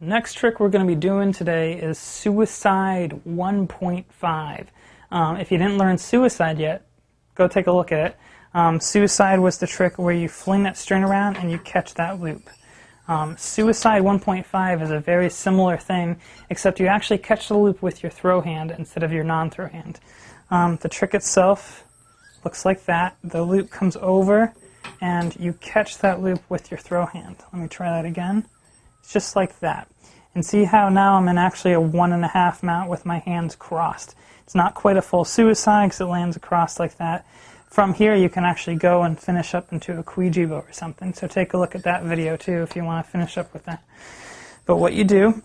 Next trick we're going to be doing today is Suicide 1.5. If you didn't learn Suicide yet, go take a look at it. Suicide was the trick where you fling that string around and you catch that loop. Suicide 1.5 is a very similar thing, except you actually catch the loop with your throw hand instead of your non-throw hand. The trick itself looks like that. The loop comes over and you catch that loop with your throw hand. Let me try that again. It's just like that. And see how now I'm in actually a 1.5 mount with my hands crossed. It's not quite a full suicide because it lands across like that. From here you can actually go and finish up into a Ouija or something. So take a look at that video too if you want to finish up with that. But what you do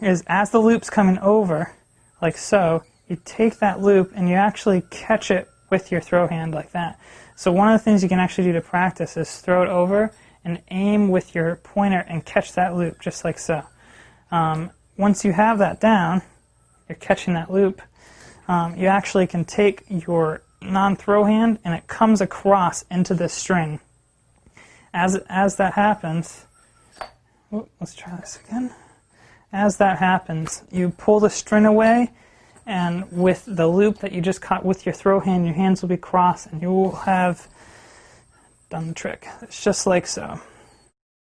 is as the loop's coming over, like so, you take that loop and you actually catch it with your throw hand like that. So one of the things you can actually do to practice is throw it over and aim with your pointer and catch that loop just like so. Once you have that down, you're catching that loop, you actually can take your non-throw hand and it comes across into this string. As that happens, let's try this again. As that happens, you pull the string away, and with the loop that you just caught with your throw hand, your hands will be crossed and you will have done the trick. It's just like so.